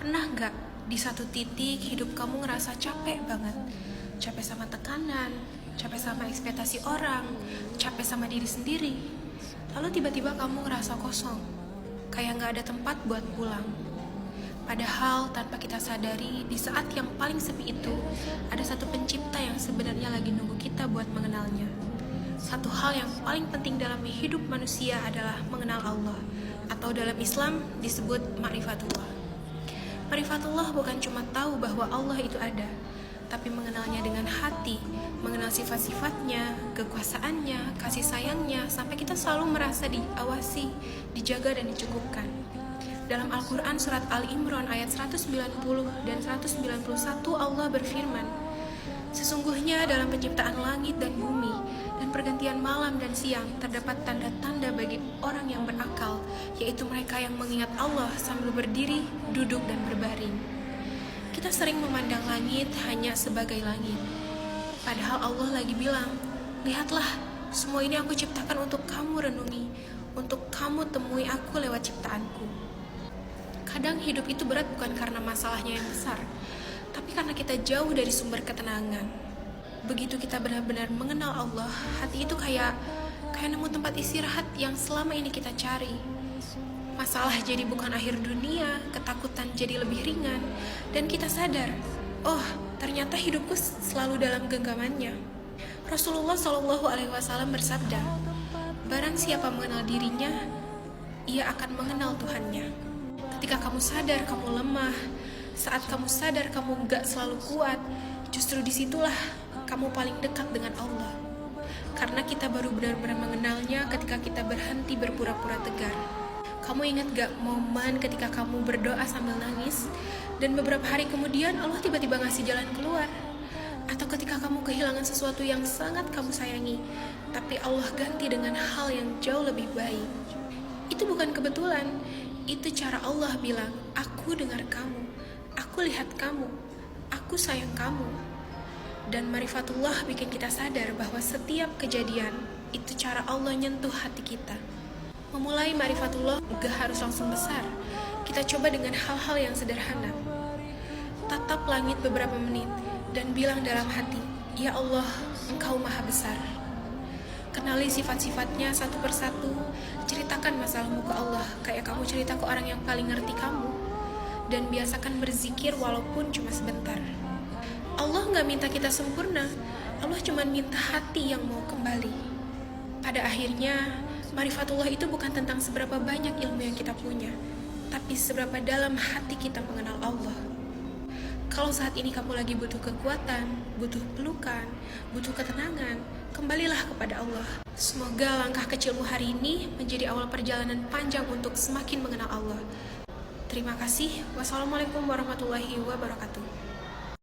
Pernah nggak di satu titik hidup kamu ngerasa capek banget? Capek sama tekanan, capek sama ekspektasi orang, capek sama diri sendiri. Lalu tiba-tiba kamu ngerasa kosong, kayak nggak ada tempat buat pulang. Padahal tanpa kita sadari, di saat yang paling sepi itu, ada satu pencipta yang sebenarnya lagi nunggu kita buat mengenalnya. Satu hal yang paling penting dalam hidup manusia adalah mengenal Allah, atau dalam Islam disebut ma'rifatullah. Ma'rifatullah bukan cuma tahu bahwa Allah itu ada, tapi mengenalnya dengan hati, mengenal sifat-sifatnya, kekuasaannya, kasih sayangnya, sampai kita selalu merasa diawasi, dijaga dan dicukupkan. Dalam Al-Quran surat Ali Imran ayat 190 dan 191 Allah berfirman, "Sesungguhnya dalam penciptaan langit dan bumi dan pergantian malam dan siang terdapat tanda-tanda bagi orang yang berakal, yaitu mereka yang mengingat Allah sambil berdiri, duduk dan berbaring." Kita sering memandang langit hanya sebagai langit, padahal Allah lagi bilang, "Lihatlah, semua ini aku ciptakan untuk kamu renungi, untuk kamu temui aku lewat ciptaanku." Kadang hidup itu berat bukan karena masalahnya yang besar, tapi karena kita jauh dari sumber ketenangan. Begitu kita benar-benar mengenal Allah, hati itu kayak nemu tempat istirahat yang selama ini kita cari. Masalah jadi bukan akhir dunia, ketakutan jadi lebih ringan, dan kita sadar, oh ternyata hidupku selalu dalam genggamannya. Rasulullah SAW bersabda, "Barang siapa mengenal dirinya, ia akan mengenal Tuhannya." Ketika kamu sadar kamu lemah, saat kamu sadar kamu gak selalu kuat, justru disitulah kamu paling dekat dengan Allah. Karena kita baru benar-benar mengenalnya ketika kita berhenti berpura-pura tegar. Kamu ingat gak momen ketika kamu berdoa sambil nangis, dan beberapa hari kemudian Allah tiba-tiba ngasih jalan keluar? Atau ketika kamu kehilangan sesuatu yang sangat kamu sayangi, tapi Allah ganti dengan hal yang jauh lebih baik? Itu bukan kebetulan. Itu cara Allah bilang, "Aku dengar kamu, aku lihat kamu, aku sayang kamu." Dan ma'rifatullah bikin kita sadar bahwa setiap kejadian itu cara Allah nyentuh hati kita. Memulai ma'rifatullah gak harus langsung besar. Kita coba dengan hal-hal yang sederhana. Tatap langit beberapa menit dan bilang dalam hati, "Ya Allah, Engkau maha besar." Kenali sifat-sifatnya satu persatu, ceritakan masalahmu ke Allah kayak kamu cerita ke orang yang paling ngerti kamu, dan biasakan berzikir walaupun cuma sebentar. Allah gak minta kita sempurna, Allah cuma minta hati yang mau kembali. Pada akhirnya, ma'rifatullah itu bukan tentang seberapa banyak ilmu yang kita punya, tapi seberapa dalam hati kita mengenal Allah. Kalau saat ini kamu lagi butuh kekuatan, butuh pelukan, butuh ketenangan, kembalilah kepada Allah. Semoga langkah kecilmu hari ini menjadi awal perjalanan panjang untuk semakin mengenal Allah. Terima kasih. Wassalamualaikum warahmatullahi wabarakatuh.